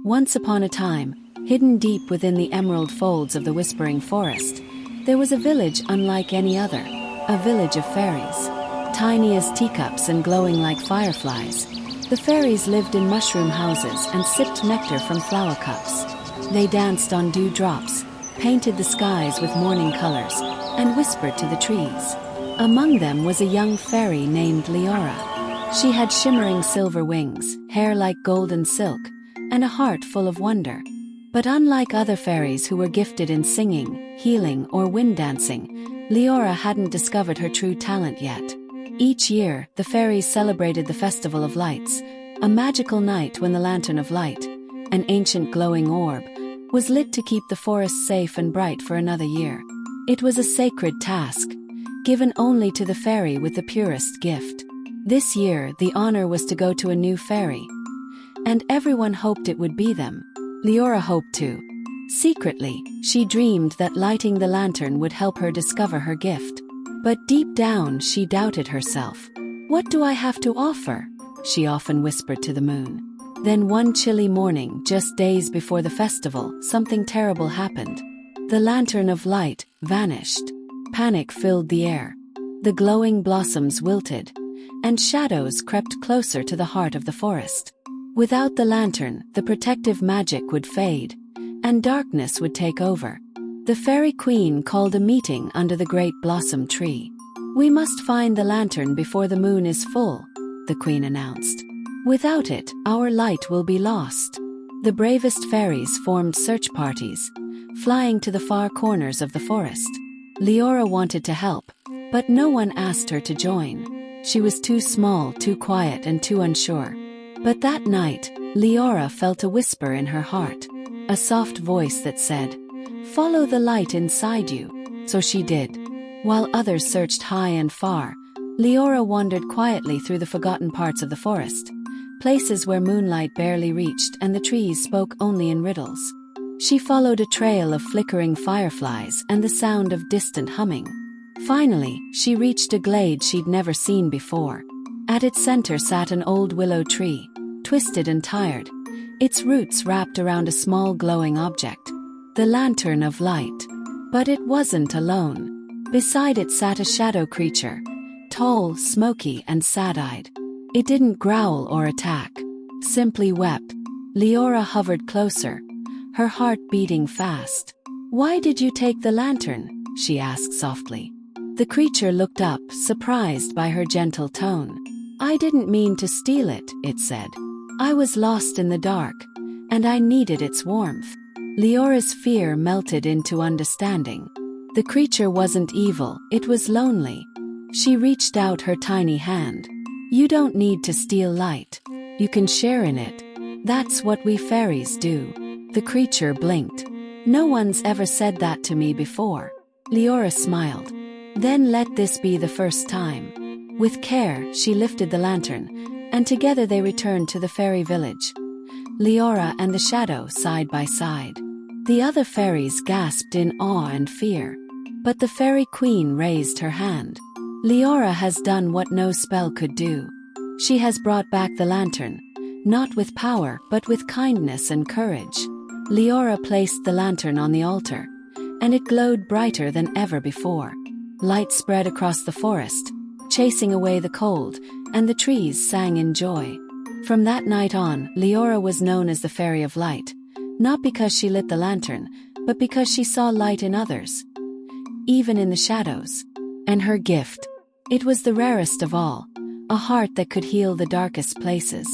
Once upon a time, hidden deep within the emerald folds of the whispering forest, there was a village unlike any other, a village of fairies. Tiny as teacups and glowing like fireflies, the fairies lived in mushroom houses and sipped nectar from flower cups. They danced on dewdrops, painted the skies with morning colors, and whispered to the trees. Among them was a young fairy named Liora. She had shimmering silver wings, hair like golden silk, and a heart full of wonder. But unlike other fairies who were gifted in singing, healing, or wind dancing, Liora hadn't discovered her true talent yet. Each year, the fairies celebrated the Festival of Lights, a magical night when the Lantern of Light, an ancient glowing orb, was lit to keep the forest safe and bright for another year. It was a sacred task, given only to the fairy with the purest gift. This year, the honor was to go to a new fairy, and everyone hoped it would be them. Liora hoped too. Secretly, she dreamed that lighting the lantern would help her discover her gift. But deep down, she doubted herself. "What do I have to offer?" she often whispered to the moon. Then one chilly morning, just days before the festival, something terrible happened. The Lantern of Light vanished. Panic filled the air. The glowing blossoms wilted, and shadows crept closer to the heart of the forest. Without the lantern, the protective magic would fade, and darkness would take over. The fairy queen called a meeting under the great blossom tree. "We must find the lantern before the moon is full," the queen announced. "Without it, our light will be lost." The bravest fairies formed search parties, flying to the far corners of the forest. Liora wanted to help, but no one asked her to join. She was too small, too quiet, and too unsure. But that night, Liora felt a whisper in her heart, a soft voice that said, "Follow the light inside you." So she did. While others searched high and far, Liora wandered quietly through the forgotten parts of the forest, places where moonlight barely reached and the trees spoke only in riddles. She followed a trail of flickering fireflies and the sound of distant humming. Finally, she reached a glade she'd never seen before. At its center sat an old willow tree, twisted and tired, its roots wrapped around a small glowing object, the Lantern of Light. But it wasn't alone. Beside it sat a shadow creature, tall, smoky, and sad-eyed. It didn't growl or attack, simply wept. Liora hovered closer, her heart beating fast. "Why did you take the lantern?" she asked softly. The creature looked up, surprised by her gentle tone. "I didn't mean to steal it," it said. "I was lost in the dark, and I needed its warmth." Liora's fear melted into understanding. The creature wasn't evil, it was lonely. She reached out her tiny hand. "You don't need to steal light. You can share in it. That's what we fairies do." The creature blinked. "No one's ever said that to me before." Liora smiled. "Then let this be the first time." With care, she lifted the lantern, and together they returned to the fairy village. Liora and the shadow side by side. The other fairies gasped in awe and fear. But the fairy queen raised her hand. "Liora has done what no spell could do. She has brought back the lantern, not with power but with kindness and courage." Liora placed the lantern on the altar, and it glowed brighter than ever before. Light spread across the forest, chasing away the cold, and the trees sang in joy. From that night on, Liora was known as the Fairy of Light, not because she lit the lantern, but because she saw light in others, even in the shadows. And her gift, it was the rarest of all, a heart that could heal the darkest places.